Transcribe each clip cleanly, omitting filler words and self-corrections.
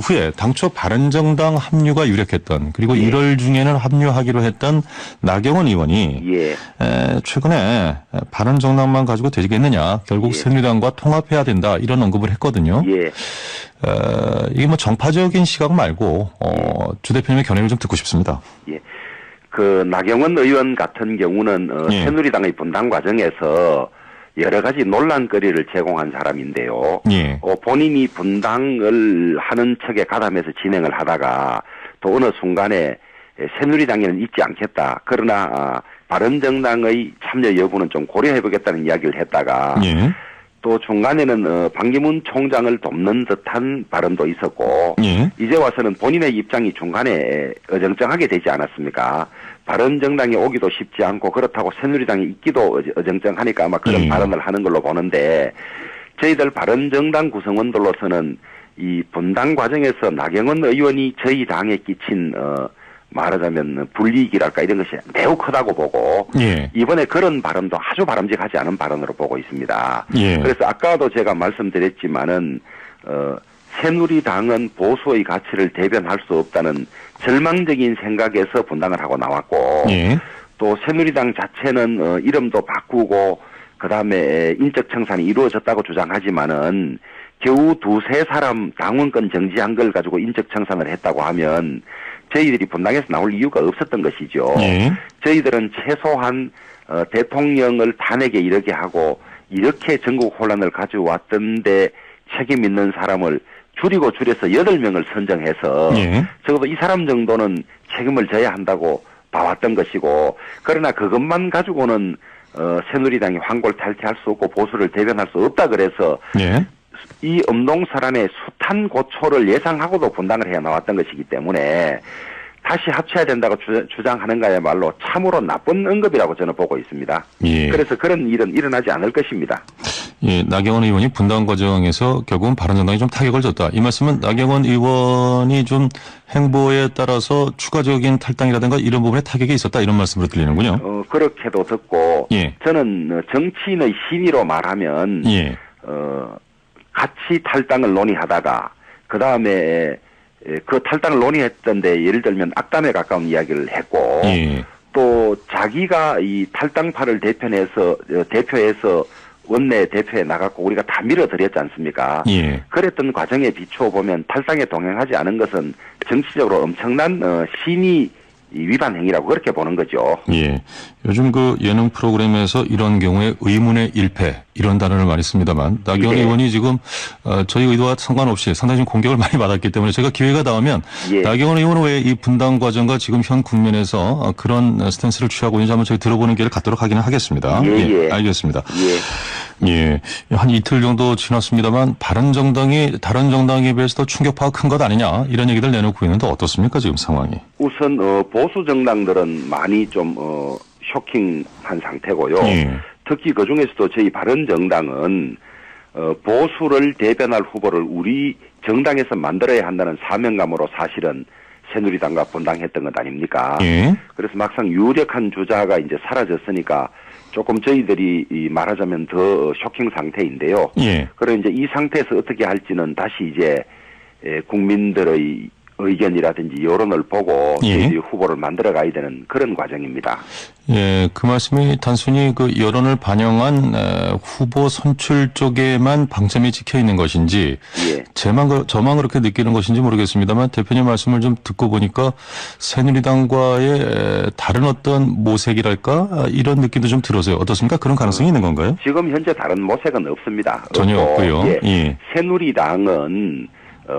이후에 당초 바른정당 합류가 유력했던 그리고 예. 1월 중에는 합류하기로 했던 나경원 의원이 예. 최근에 바른정당만 가지고 되겠느냐 결국 예. 새누리당과 통합해야 된다 이런 언급을 했거든요. 예. 이게 뭐 정파적인 시각 말고 주 대표님의 견해를 좀 듣고 싶습니다. 예. 그 나경원 의원 같은 경우는 예. 새누리당의 분당 과정에서 여러 가지 논란거리를 제공한 사람인데요. 예. 본인이 분당을 하는 척에 가담해서 진행을 하다가 또 어느 순간에 새누리당에는 있지 않겠다. 그러나 바른정당의 참여 여부는 좀 고려해보겠다는 이야기를 했다가 예. 또 중간에는 반기문 총장을 돕는 듯한 발언도 있었고 예. 이제 와서는 본인의 입장이 중간에 어정쩡하게 되지 않았습니까? 바른정당에 오기도 쉽지 않고 그렇다고 새누리당에 있기도 어정쩡하니까 아마 그런 발언을 하는 걸로 보는데 저희들 바른정당 구성원들로서는 이 분당 과정에서 나경원 의원이 저희 당에 끼친 말하자면 불이익이랄까 이런 것이 매우 크다고 보고 예. 이번에 그런 발언도 아주 바람직하지 않은 발언으로 보고 있습니다. 예. 그래서 아까도 제가 말씀드렸지만은 새누리당은 보수의 가치를 대변할 수 없다는 절망적인 생각에서 분당을 하고 나왔고 예. 또 새누리당 자체는 이름도 바꾸고 그다음에 인적 청산이 이루어졌다고 주장하지만은 겨우 두세 사람 당원권 정지한 걸 가지고 인적 청산을 했다고 하면 저희들이 분당에서 나올 이유가 없었던 것이죠. 예. 저희들은 최소한 대통령을 탄핵에 이르게 하고 이렇게 전국 혼란을 가져왔던데 책임 있는 사람을 줄여서 8명을 선정해서 예. 적어도 이 사람 정도는 책임을 져야 한다고 봐왔던 것이고 그러나 그것만 가지고는 새누리당이 황골탈퇴할 수 없고 보수를 대변할 수 없다 그래서 예. 이 엄동설안의 숱한 고초를 예상하고도 분당을 해 나왔던 것이기 때문에 다시 합쳐야 된다고 주장하는 거야말로 참으로 나쁜 언급이라고 저는 보고 있습니다. 예. 그래서 그런 일은 일어나지 않을 것입니다. 예, 나경원 의원이 분당 과정에서 결국은 바른정당이 좀 타격을 줬다. 이 말씀은 나경원 의원이 좀 행보에 따라서 추가적인 탈당이라든가 이런 부분에 타격이 있었다 이런 말씀으로 들리는군요. 그렇게도 듣고 예. 저는 정치인의 신의로 말하면 예. 같이 탈당을 논의하다가 그 다음에 그 탈당을 논의했던데 예를 들면 악담에 가까운 이야기를 했고 예. 또 자기가 이 탈당파를 대표해서 원내 대표에 나갔고 우리가 다 밀어드렸지 않습니까? 예. 그랬던 과정에 비추어 보면 탈당에 동행하지 않은 것은 정치적으로 엄청난 신의 위반 행위라고 그렇게 보는 거죠. 예. 요즘 그 예능 프로그램에서 이런 경우에 의문의 일패 이런 단어를 많이 씁니다만 나경원 예. 의원이 지금 저희 의도와 상관없이 상당히 좀 공격을 많이 받았기 때문에 제가 기회가 닿으면 예. 나경원 의원은 왜 이 분당 과정과 지금 현 국면에서 그런 스탠스를 취하고 있는지 한번 저희 들어보는 기회를 갖도록 하기는 하겠습니다. 예. 알겠습니다. 예. 예. 한 이틀 정도 지났습니다만 바른정당이 다른 정당에 비해서 더 충격파가 큰 것 아니냐 이런 얘기들 내놓고 있는데 어떻습니까 지금 상황이? 우선 보수 정당들은 많이 좀 쇼킹한 상태고요. 예. 특히 그 중에서도 저희 바른정당은 보수를 대변할 후보를 우리 정당에서 만들어야 한다는 사명감으로 사실은 새누리당과 분당했던 것 아닙니까? 예. 그래서 막상 유력한 주자가 이제 사라졌으니까 조금 저희들이 말하자면 더 쇼킹 상태인데요. 예. 그리고 이제 이 상태에서 어떻게 할지는 다시 이제 국민들의 의견이라든지 여론을 보고 예. 저희들이 후보를 만들어 가야 되는 그런 과정입니다. 예, 그 말씀이 단순히 그 여론을 반영한 후보 선출 쪽에만 방점이 찍혀 있는 것인지, 예. 저만 그렇게 느끼는 것인지 모르겠습니다만 대표님 말씀을 좀 듣고 보니까 새누리당과의 다른 어떤 모색이랄까 이런 느낌도 좀 들어서요. 어떻습니까? 그런 가능성이 있는 건가요? 지금 현재 다른 모색은 없습니다. 전혀 없고요. 예. 예. 새누리당은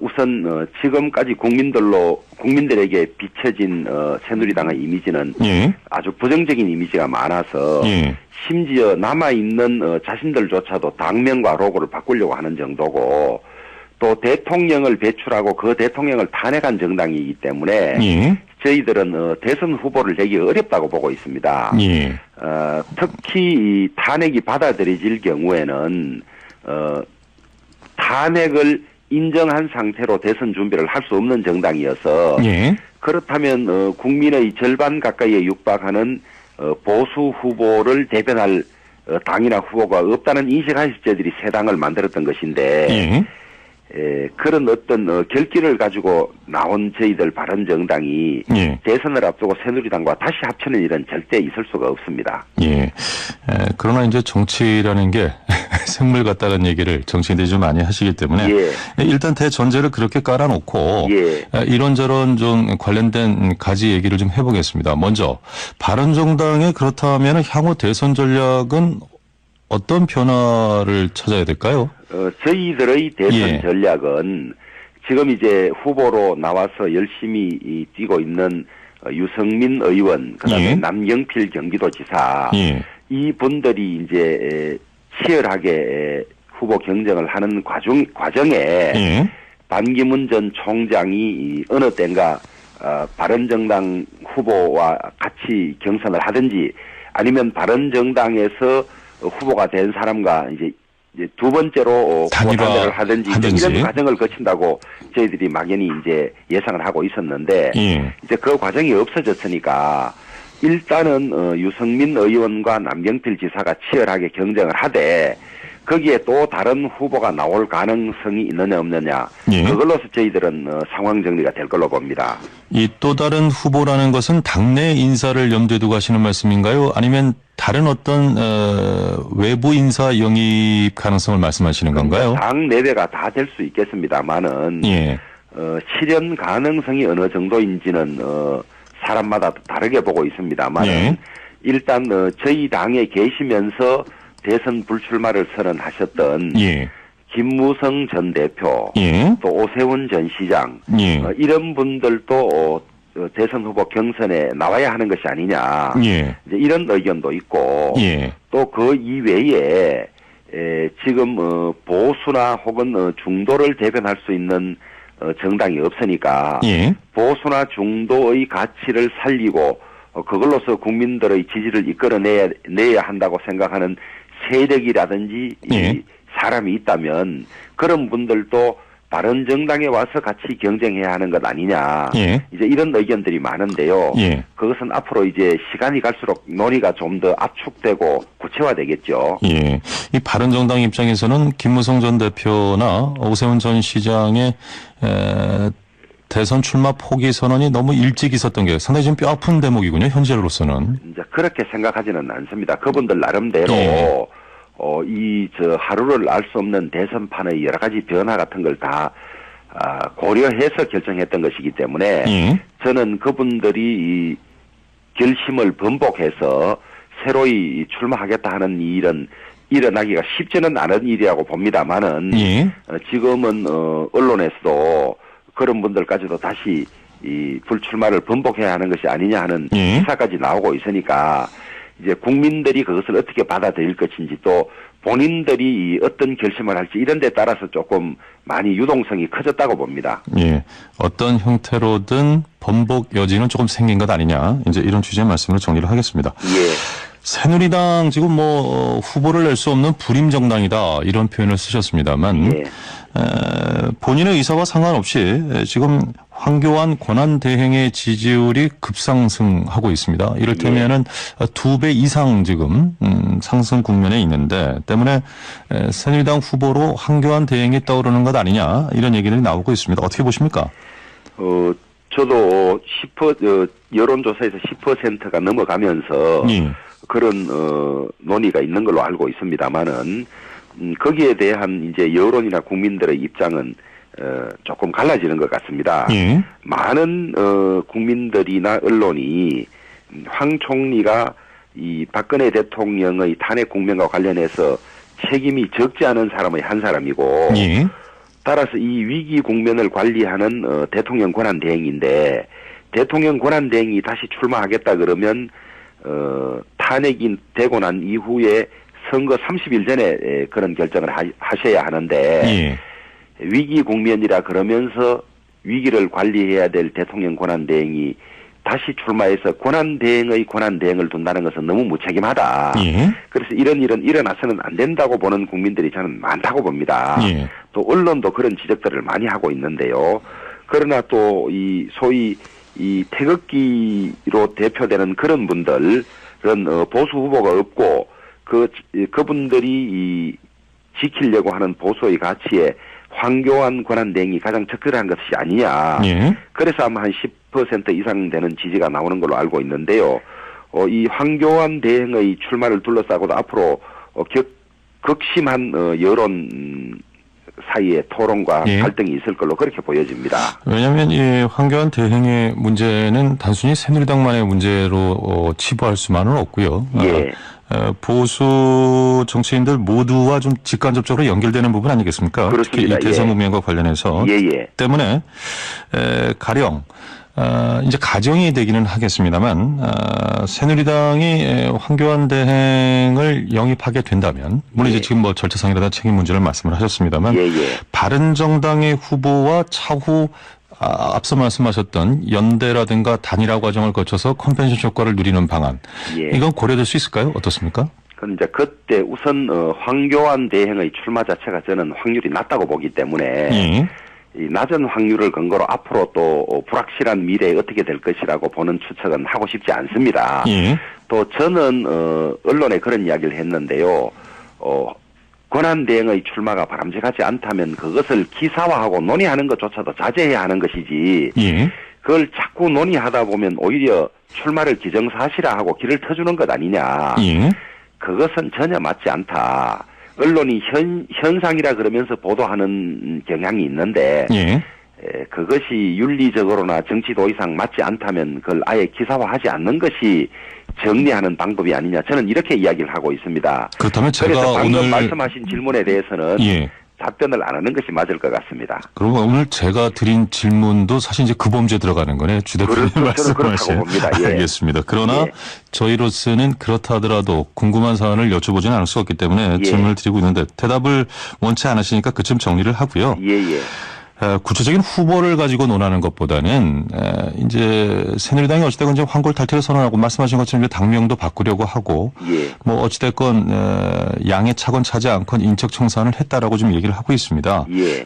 우선 지금까지 국민들에게 비춰진 새누리당의 이미지는 예. 아주 부정적인 이미지가 많아서 예. 심지어 남아있는 자신들조차도 당명과 로고를 바꾸려고 하는 정도고 또 대통령을 배출하고 그 대통령을 탄핵한 정당이기 때문에 예. 저희들은 대선 후보를 내기 어렵다고 보고 있습니다. 예. 특히 이 탄핵이 받아들여질 경우에는 탄핵을 인정한 상태로 대선 준비를 할 수 없는 정당이어서 예. 그렇다면 국민의 절반 가까이에 육박하는 보수 후보를 대변할 당이나 후보가 없다는 인식하에서 저희들이 새 당을 만들었던 것인데 그런 어떤 결기를 가지고 나온 저희들 바른정당이 예. 대선을 앞두고 새누리당과 다시 합치는 일은 절대 있을 수가 없습니다. 예. 그러나 이제 정치라는 게 생물 같다는 얘기를 정치인들이 좀 많이 하시기 때문에 예. 일단 대전제를 그렇게 깔아놓고 예. 이런저런 좀 관련된 가지 얘기를 좀 해보겠습니다. 먼저 바른정당에 그렇다면 향후 대선 전략은 어떤 변화를 찾아야 될까요? 저희들의 대선 예. 전략은 지금 이제 후보로 나와서 열심히 뛰고 있는 유승민 의원, 그다음에 예. 남경필 경기도지사, 예. 이 분들이 이제 치열하게 후보 경쟁을 하는 과정에 예. 반기문 전 총장이 어느 때인가 바른정당 후보와 같이 경선을 하든지 아니면 바른정당에서 후보가 된 사람과 이제 두 번째로 단일화를 하든지 이런 과정을 거친다고 저희들이 막연히 이제 예상을 하고 있었는데 예. 이제 그 과정이 없어졌으니까 일단은 유승민 의원과 남경필 지사가 치열하게 경쟁을 하되 거기에 또 다른 후보가 나올 가능성이 있느냐 없느냐 예. 그걸로서 저희들은 상황 정리가 될 걸로 봅니다. 이 또 다른 후보라는 것은 당내 인사를 염두에 두고 하시는 말씀인가요? 아니면 다른 어떤 외부 인사 영입 가능성을 말씀하시는 건가요? 당 내외가 다 될 수 있겠습니다만은 예. 실현 가능성이 어느 정도인지는 사람마다 다르게 보고 있습니다만 예. 일단 저희 당에 계시면서 대선 불출마를 선언하셨던 예. 김무성 전 대표, 예. 또 오세훈 전 시장, 예. 이런 분들도 대선 후보 경선에 나와야 하는 것이 아니냐, 예. 이제 이런 의견도 있고, 예. 또 그 이외에 지금 보수나 혹은 중도를 대변할 수 있는 정당이 없으니까 예. 보수나 중도의 가치를 살리고 그걸로서 국민들의 지지를 이끌어내야 한다고 생각하는 세력이라든지 예. 이 사람이 있다면 그런 분들도 바른정당에 와서 같이 경쟁해야 하는 것 아니냐. 예. 이제 이런 의견들이 많은데요. 예. 그것은 앞으로 이제 시간이 갈수록 논의가 좀 더 압축되고 구체화되겠죠. 예. 이 바른정당 입장에서는 김무성 전 대표나 오세훈 전 시장의 대선 출마 포기 선언이 너무 일찍 있었던 게 상당히 좀 뼈아픈 대목이군요. 현재로서는. 이제 그렇게 생각하지는 않습니다. 그분들 나름대로 예. 하루를 알 수 없는 대선판의 여러 가지 변화 같은 걸 다 고려해서 결정했던 것이기 때문에 예. 저는 그분들이 이 결심을 번복해서 새로이 출마하겠다 하는 일은 일어나기가 쉽지는 않은 일이라고 봅니다만은 예. 지금은 언론에서도 그런 분들까지도 다시 이 불출마를 번복해야 하는 것이 아니냐 하는 예. 기사까지 나오고 있으니까 이제 국민들이 그것을 어떻게 받아들일 것인지 또 본인들이 어떤 결심을 할지 이런 데 따라서 조금 많이 유동성이 커졌다고 봅니다. 예. 어떤 형태로든 번복 여지는 조금 생긴 것 아니냐. 이제 이런 취지의 말씀으로 정리를 하겠습니다. 예. 새누리당 지금 후보를 낼 수 없는 불임 정당이다. 이런 표현을 쓰셨습니다만 예. 본인의 의사와 상관없이 지금 황교안 권한대행의 지지율이 급상승하고 있습니다. 이를테면은 2배 이상 지금 상승 국면에 있는데 때문에 새누리당 후보로 황교안 대행이 떠오르는 것 아니냐 이런 얘기들이 나오고 있습니다. 어떻게 보십니까? 저도 여론조사에서 10%가 넘어가면서 그런 논의가 있는 걸로 알고 있습니다만은 거기에 대한 이제 여론이나 국민들의 입장은 조금 갈라지는 것 같습니다. 예. 많은 국민들이나 언론이 황 총리가 이 박근혜 대통령의 탄핵 국면과 관련해서 책임이 적지 않은 사람의 한 사람이고 예. 따라서 이 위기 국면을 관리하는 대통령 권한대행인데 대통령 권한대행이 다시 출마하겠다 그러면 탄핵이 되고 난 이후에 선거 30일 전에 그런 결정을 하셔야 하는데 예. 위기 국면이라 그러면서 위기를 관리해야 될 대통령 권한대행이 다시 출마해서 권한대행의 권한대행을 둔다는 것은 너무 무책임하다. 예. 그래서 이런 일은 일어나서는 안 된다고 보는 국민들이 저는 많다고 봅니다. 예. 또 언론도 그런 지적들을 많이 하고 있는데요. 그러나 또 이 소위 이 태극기로 대표되는 그런 분들은 보수 후보가 없고 그분들이 이 지키려고 하는 보수의 가치에 황교안 권한대행이 가장 적절한 것이 아니냐. 예. 그래서 아마 한 10% 이상 되는 지지가 나오는 걸로 알고 있는데요. 이 황교안 대행의 출마를 둘러싸고도 앞으로 극심한 여론 사이에 토론과 예. 갈등이 있을 걸로 그렇게 보여집니다. 왜냐하면 이 황교안 대행의 문제는 단순히 새누리당만의 문제로 치부할 수만은 없고요. 예. 보수 정치인들 모두와 좀 직간접적으로 연결되는 부분 아니겠습니까? 그렇습니다. 특히 이 대선 국면과 관련해서 예예. 때문에 가령 이제 가정이 되기는 하겠습니다만 새누리당이 황교안 대행을 영입하게 된다면 물론 예. 이제 지금 뭐 절차상이라든가 책임 문제를 말씀을 하셨습니다만 예예. 바른정당의 후보와 차후 앞서 말씀하셨던 연대라든가 단일화 과정을 거쳐서 컴펜세이션 효과를 누리는 방안 예. 이건 고려될 수 있을까요? 어떻습니까? 그럼 이제 그때 우선 황교안 대행의 출마 자체가 저는 확률이 낮다고 보기 때문에 예. 이 낮은 확률을 근거로 앞으로 또 불확실한 미래에 어떻게 될 것이라고 보는 추측은 하고 싶지 않습니다. 예. 또 저는 언론에 그런 이야기를 했는데요. 권한 대행의 출마가 바람직하지 않다면 그것을 기사화하고 논의하는 것조차도 자제해야 하는 것이지 예. 그걸 자꾸 논의하다 보면 오히려 출마를 기정사실화 하고 길을 터주는 것 아니냐. 예. 그것은 전혀 맞지 않다. 언론이 현상이라 그러면서 보도하는 경향이 있는데 예. 그것이 윤리적으로나 정치 도의상 맞지 않다면 그걸 아예 기사화하지 않는 것이 정리하는 방법이 아니냐. 저는 이렇게 이야기를 하고 있습니다. 그렇다면 제가 그래서 방금 오늘 말씀하신 질문에 대해서는 예. 답변을 안 하는 것이 맞을 것 같습니다. 그러면 오늘 제가 드린 질문도 사실 이제 그 범죄에 들어가는 거네. 주 대표님 그렇죠. 저는 그렇다고 말씀하신. 봅니다. 예. 알겠습니다. 그러나 예. 저희로서는 그렇다 하더라도 궁금한 사안을 여쭤보지는 않을 수 없기 때문에 예. 질문을 드리고 있는데 대답을 원치 않으시니까 그쯤 정리를 하고요. 예예. 구체적인 후보를 가지고 논하는 것보다는 이제 새누리당이 어찌됐건 이제 황골탈퇴를 선언하고 말씀하신 것처럼 이제 당명도 바꾸려고 하고 예. 뭐 어찌됐건 양의 차건 차지 않건 인적 청산을 했다라고 좀 얘기를 하고 있습니다. 예.